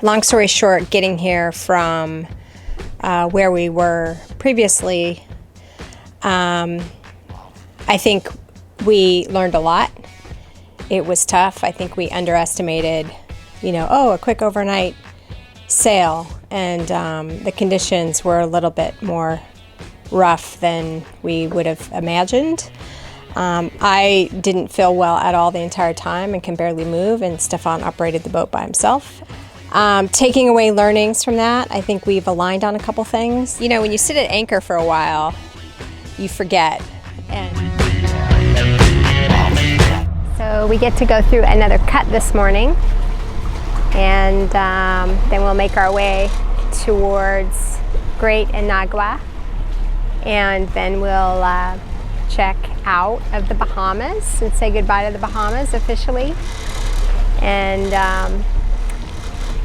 Long story short, getting here from where we were previously, I think we learned a lot. It was tough. I think we underestimated, a quick overnight sail, and the conditions were a little bit more rough than we would have imagined. I didn't feel well at all the entire time and can barely move, and Stefan operated the boat by himself. Taking away learnings from that, I think we've aligned on a couple things. When you sit at anchor for a while, you forget. So we get to go through another cut this morning, and then we'll make our way towards Great Inagua, and then we'll check out of the Bahamas and say goodbye to the Bahamas officially, and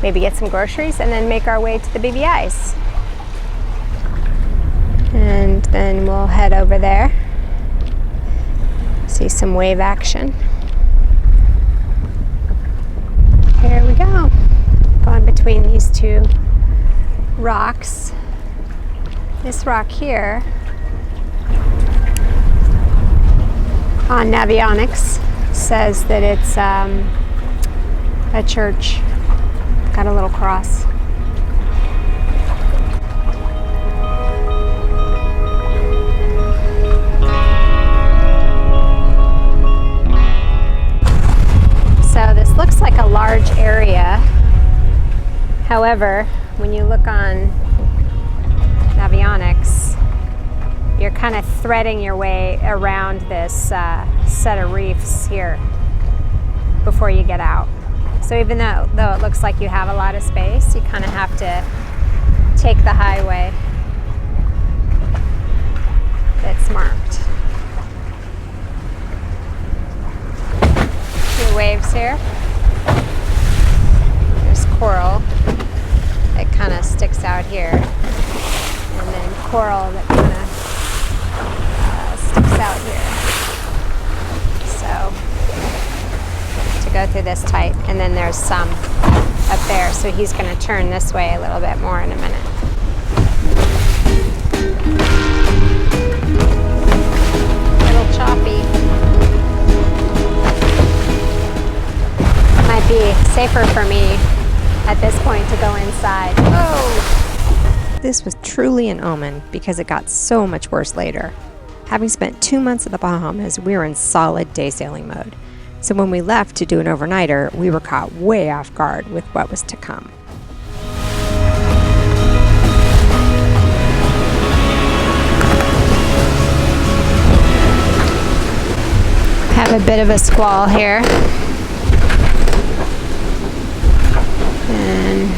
maybe get some groceries, and then make our way to the BVIs. And then we'll head over there, see some wave action. Here we go, going between these two rocks. This rock here on SwN&x says that it's a church. Got a little cross. So this looks like a large area. However, when you look on SwN&x, you're kind of threading your way around this set of reefs here before you get out. So even though it looks like you have a lot of space, you kind of have to take the highway that's marked. Few waves here. There's coral that kind of sticks out here, and then coral that kind of sticks out here. So go through this tight, and then there's some up there, so he's going to turn this way a little bit more in a minute. A little choppy. Might be safer for me at this point to go inside. Oh! This was truly an omen because it got so much worse later. Having spent 2 months at the Bahamas, we were in solid day sailing mode. So when we left to do an overnighter, we were caught way off guard with what was to come. Have a bit of a squall here. And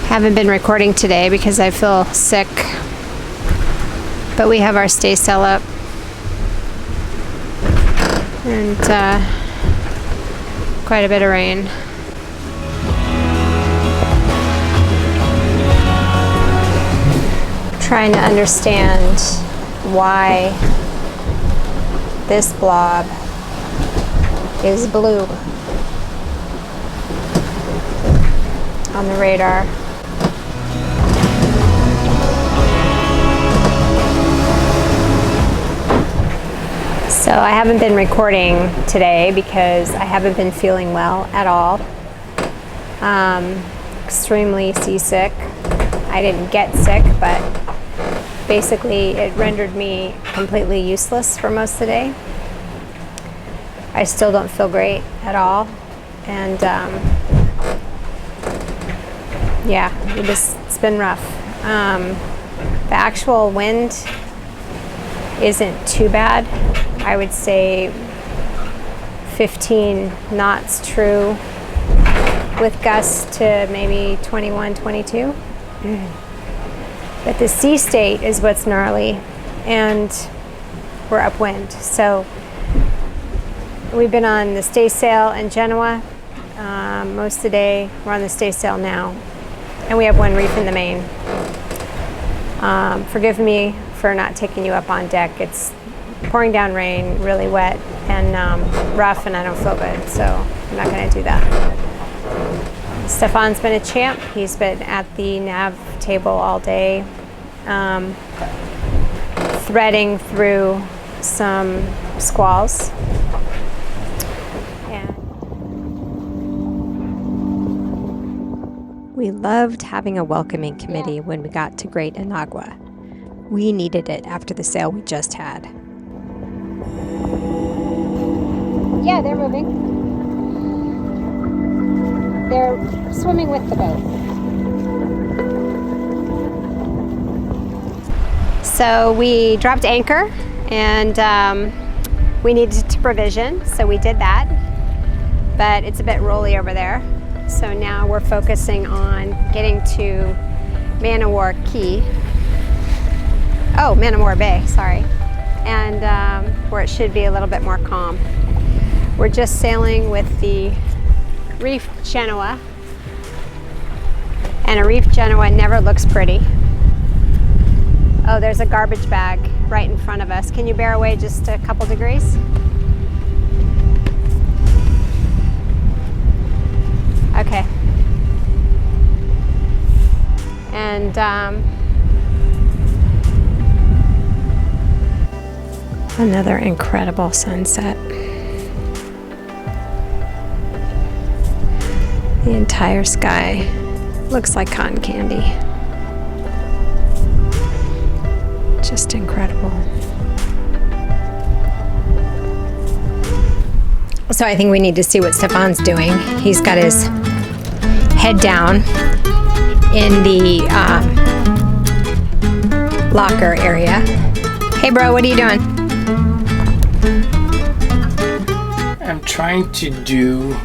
haven't been recording today because I feel sick. But we have our staysail up. And quite a bit of rain. Trying to understand why this blob is blue on the radar. So I haven't been recording today because I haven't been feeling well at all. Extremely seasick. I didn't get sick, but basically it rendered me completely useless for most of the day. I still don't feel great at all. And yeah, it's been rough. The actual wind isn't too bad. I would say 15 knots true with gusts to maybe 21, 22. But the sea state is what's gnarly, and we're upwind. So we've been on the staysail in Genoa most of the day. We're on the staysail now, and we have one reef in the main. Forgive me for not taking you up on deck. It's pouring down rain, really wet and rough, and I don't feel good, so I'm not going to do that. Stefan's been a champ. He's been at the nav table all day, threading through some squalls. And we loved having a welcoming committee when we got to Great Inagua. We needed it after the sail we just had. Yeah, they're moving. They're swimming with the boat. So we dropped anchor and we needed to provision, so we did that. But it's a bit rolly over there. So now we're focusing on getting to Manamore Bay, sorry. And where it should be a little bit more calm. We're just sailing with the Reef Genoa, and a Reef Genoa never looks pretty. Oh, there's a garbage bag right in front of us. Can you bear away just a couple degrees? Okay. And another incredible sunset. The entire sky looks like cotton candy. Just incredible. So I think we need to see what Stefan's doing. He's got his head down in the locker area. Hey bro, what are you doing? I'm trying to do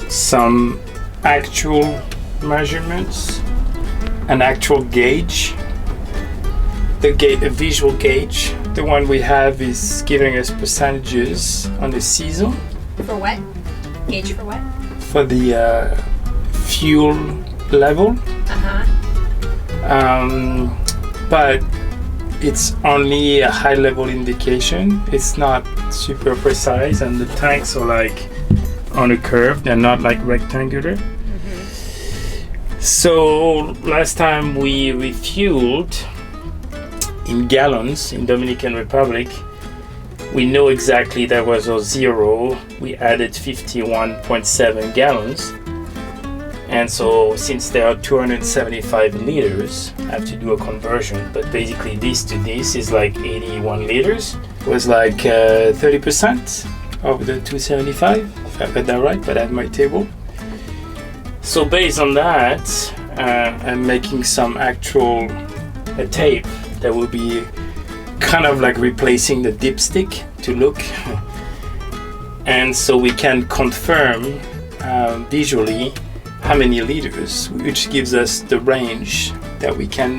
some actual measurements, an actual gauge, a visual gauge. The one we have is giving us percentages on the season. For what? Gauge for what? For the fuel level. But it's only a high level indication. It's not super precise, and the tanks are like on a curve. They're not like rectangular. So last time we refueled in gallons in Dominican Republic, we know exactly that was our zero. We added 51.7 gallons. And so since there are 275 liters, I have to do a conversion. But basically this to this is like 81 liters. It was like 30% of the 275, if I got that right, but I have my table. So based on that, I'm making some actual tape that will be kind of like replacing the dipstick to look. And so we can confirm visually how many liters, which gives us the range that we can.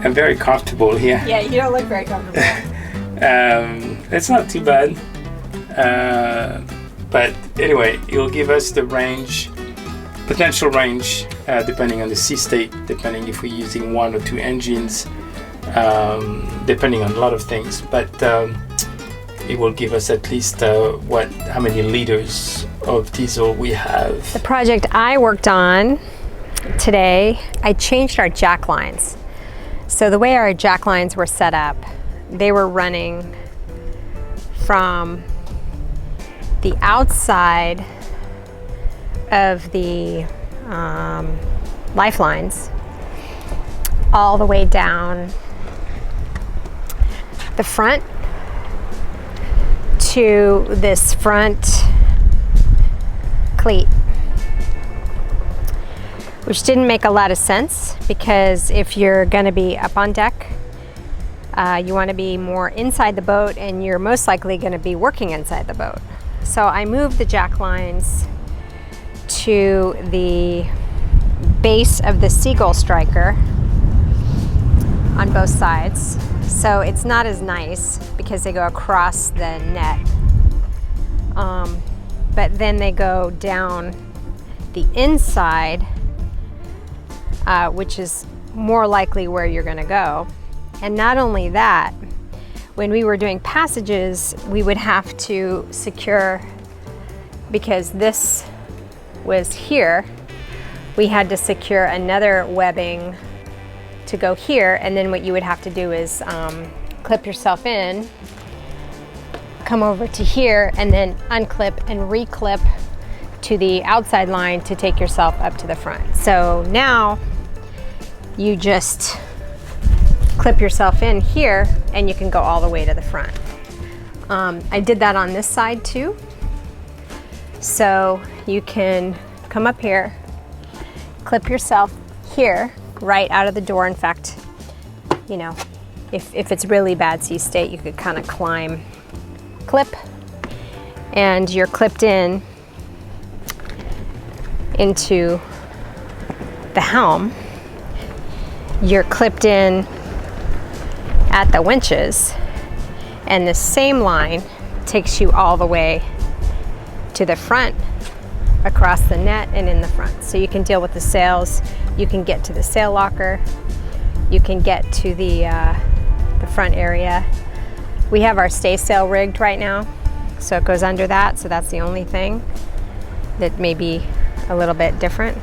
I'm very comfortable here. Yeah, you don't look very comfortable. It's not too bad. But anyway, it will give us the range, potential range, depending on the sea state, depending if we're using 1 or 2 engines, depending on a lot of things. But it will give us at least how many liters of diesel we have. The project I worked on today, I changed our jack lines. So the way our jack lines were set up, they were running from the outside of the lifelines all the way down the front to this front cleat, which didn't make a lot of sense because if you're going to be up on deck, you want to be more inside the boat, and you're most likely going to be working inside the boat. So I moved the jack lines to the base of the seagull striker on both sides. So it's not as nice because they go across the net. But then they go down the inside, which is more likely where you're going to go. And not only that, when we were doing passages, we would have to secure, because this was here, we had to secure another webbing to go here, and then what you would have to do is clip yourself in, come over to here, and then unclip and reclip to the outside line to take yourself up to the front. So now you just clip yourself in here and you can go all the way to the front. I did that on this side too. So you can come up here, clip yourself here, right out of the door. In fact, you know, if it's really bad sea state, you could kind of climb, clip, and you're clipped in into the helm. You're clipped in at the winches, and the same line takes you all the way to the front, across the net and in the front. So you can deal with the sails, you can get to the sail locker, you can get to the front area. We have our stay sail rigged right now, so it goes under that, so that's the only thing that may be a little bit different.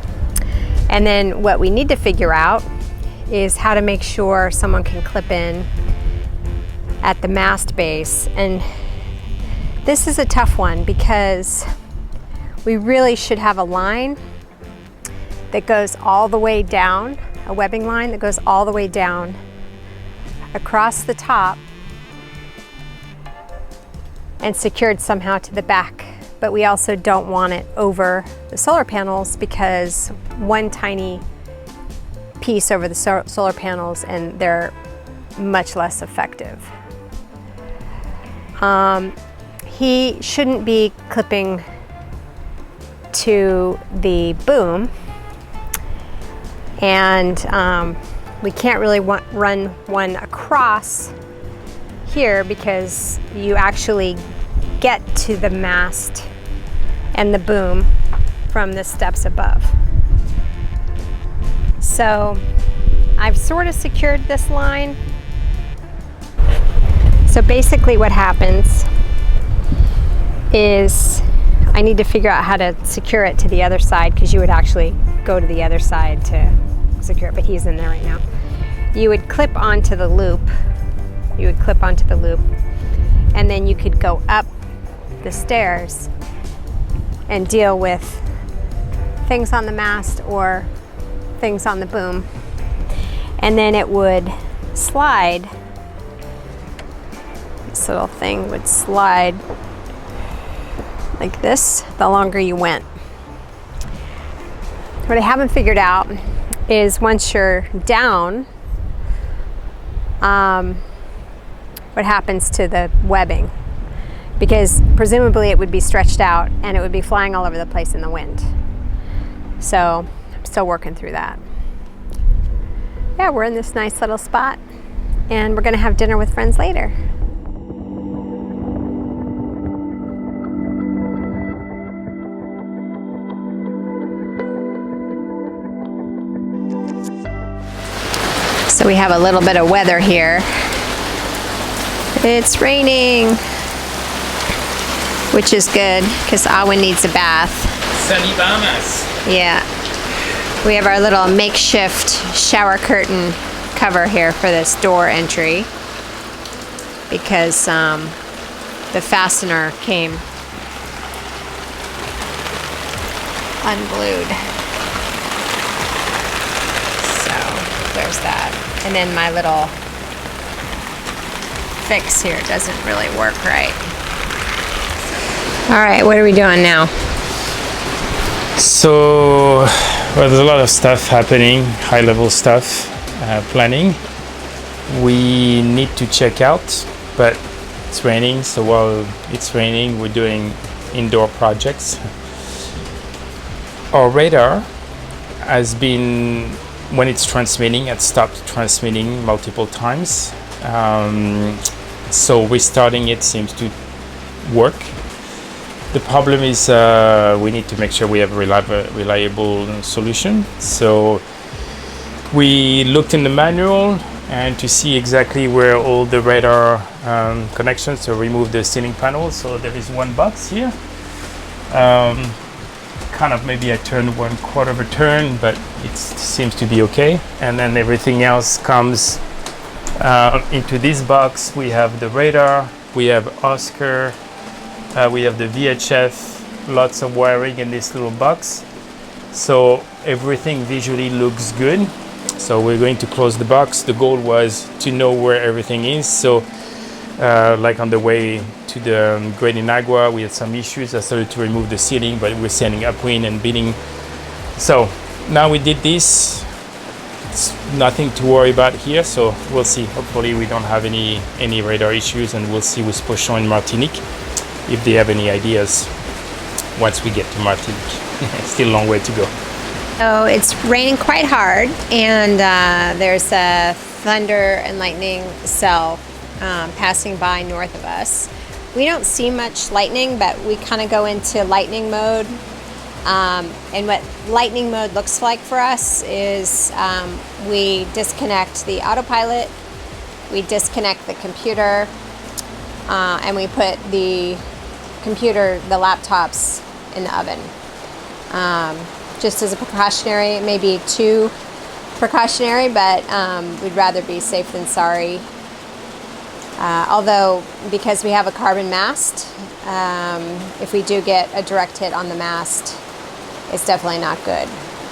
And then what we need to figure out is how to make sure someone can clip in at the mast base. And this is a tough one because we really should have a line that goes all the way down, a webbing line that goes all the way down across the top and secured somehow to the back. But we also don't want it over the solar panels because one tiny piece over the solar panels and they're much less effective. He shouldn't be clipping to the boom, and we can't really run one across here because you actually get to the mast and the boom from the steps above. So I've sort of secured this line. So basically what happens is I need to figure out how to secure it to the other side, because you would actually go to the other side to secure it, but he's in there right now. You would clip onto the loop. You would clip onto the loop, and then you could go up the stairs and deal with things on the mast or things on the boom. And then it would slide. This little thing would slide like this the longer you went. What I haven't figured out is once you're down, what happens to the webbing, because presumably it would be stretched out and it would be flying all over the place in the wind. So I'm still working through that. Yeah, we're in this nice little spot and we're gonna have dinner with friends later. So we have a little bit of weather here. It's raining, which is good because AWEN needs a bath. Sunny Bahamas. Yeah. We have our little makeshift shower curtain cover here for this door entry because the fastener came unglued. So there's that. And then my little fix here doesn't really work right. All right, what are we doing now? So, well, there's a lot of stuff happening, high-level stuff, planning. We need to check out, but it's raining, so while it's raining, we're doing indoor projects. Our radar has been, when it's transmitting, it stopped transmitting multiple times. So restarting it seems to work. The problem is we need to make sure we have a reliable solution. So we looked in the manual and to see exactly where all the radar connections, so remove the ceiling panel. So there is one box here. kind of, maybe I turned 1/4 of a turn, but it seems to be okay. And then everything else comes into this box. We have the radar, we have Oscar, we have the VHF, lots of wiring in this little box. So everything visually looks good. So we're going to close the box. The goal was to know where everything is. So like on the way to the Great Inagua, we had some issues. I started to remove the sealing, but we're sending upwind and bidding. So now we did this. It's nothing to worry about here. So we'll see. Hopefully we don't have any radar issues, and we'll see with Pochon and Martinique if they have any ideas once we get to Martinique. Still a long way to go. So it's raining quite hard, and there's a thunder and lightning cell passing by north of us. We don't see much lightning, but we kind of go into lightning mode. And what lightning mode looks like for us is we disconnect the autopilot, we disconnect the computer, and we put the computer, the laptops, in the oven. Just as a precautionary. It may be too precautionary, but we'd rather be safe than sorry. Although, because we have a carbon mast, if we do get a direct hit on the mast, it's definitely not good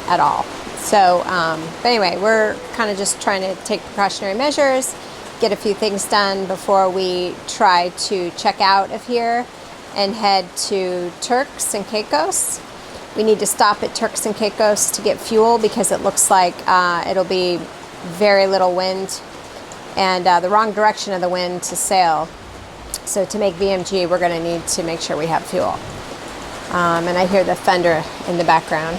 at all. So, but anyway, we're kind of just trying to take precautionary measures, get a few things done before we try to check out of here and head to Turks and Caicos. We need to stop at Turks and Caicos to get fuel because it looks like it'll be very little wind and the wrong direction of the wind to sail. So to make VMG, we're going to need to make sure we have fuel. And I hear the thunder in the background.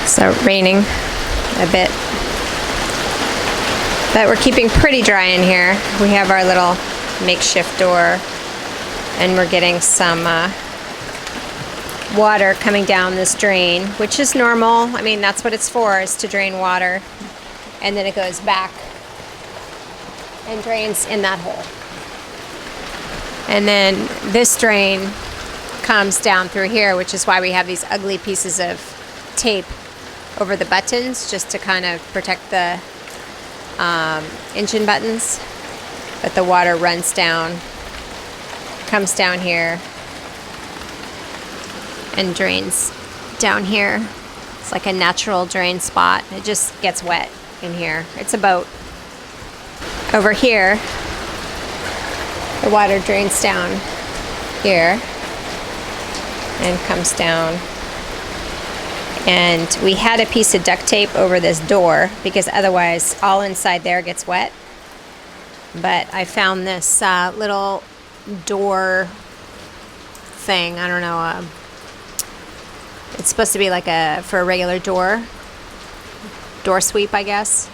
So raining a bit, but we're keeping pretty dry in here. We have our little makeshift door, and we're getting some water coming down this drain, which is normal. I mean, that's what it's for, is to drain water, and then it goes back and drains in that hole. And then this drain comes down through here, which is why we have these ugly pieces of tape over the buttons, just to kind of protect the engine buttons. But the water runs down, comes down here, and drains down here. It's like a natural drain spot. It just gets wet in here. It's a boat. Over here, the water drains down here and comes down. And we had a piece of duct tape over this door because otherwise all inside there gets wet. But I found this little door thing. I don't know. It's supposed to be like for a regular door sweep, I guess.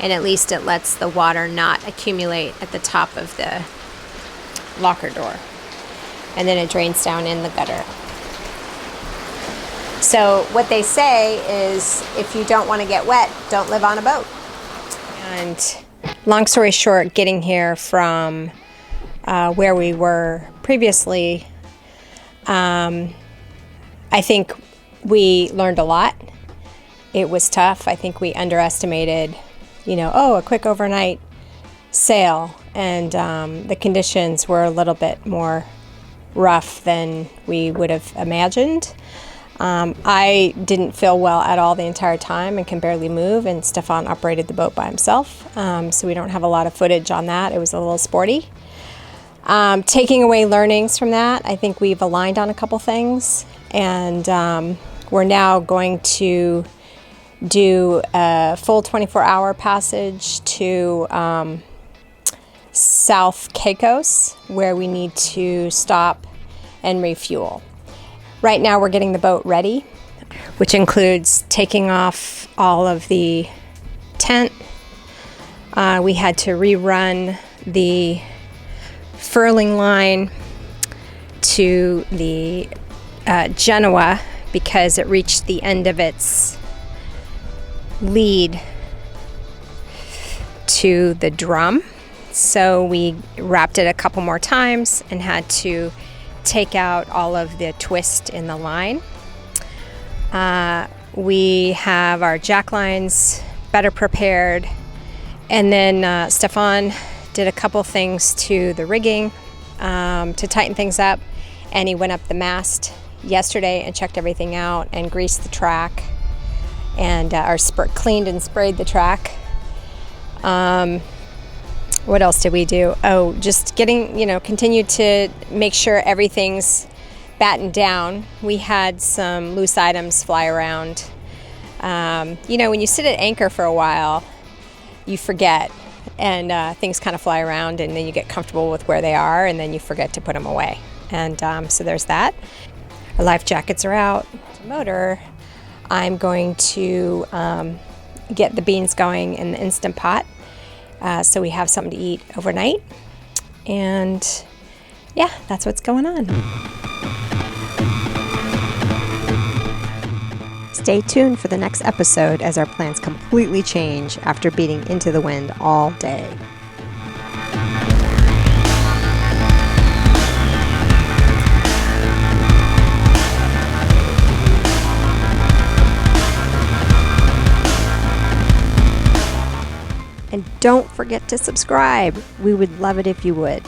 And at least it lets the water not accumulate at the top of the locker door. And then it drains down in the gutter. So what they say is, if you don't want to get wet, don't live on a boat. And long story short, getting here from where we were previously, I think we learned a lot. It was tough. I think we underestimated, a quick overnight sail, and the conditions were a little bit more rough than we would have imagined. I didn't feel well at all the entire time and can barely move, and Stefan operated the boat by himself, so we don't have a lot of footage on that. It was a little sporty. Taking away learnings from that, I think we've aligned on a couple things, and we're now going to do a full 24-hour passage to South Caicos, where we need to stop and refuel. Right now we're getting the boat ready, which includes taking off all of the tent. We had to rerun the furling line to the Genoa because it reached the end of its lead to the drum. So we wrapped it a couple more times and had to take out all of the twist in the line. We have our jack lines better prepared. And then Stefan did a couple things to the rigging to tighten things up. And he went up the mast yesterday and checked everything out and greased the track and cleaned and sprayed the track. What else did we do? Oh, just continue to make sure everything's battened down. We had some loose items fly around. When you sit at anchor for a while, you forget, and things kind of fly around, and then you get comfortable with where they are, and then you forget to put them away. And so there's that. Our life jackets are out. Motor, I'm going to get the beans going in the Instant Pot so we have something to eat overnight. And yeah, that's what's going on. Stay tuned for the next episode as our plans completely change after beating into the wind all day. And don't forget to subscribe. We would love it if you would.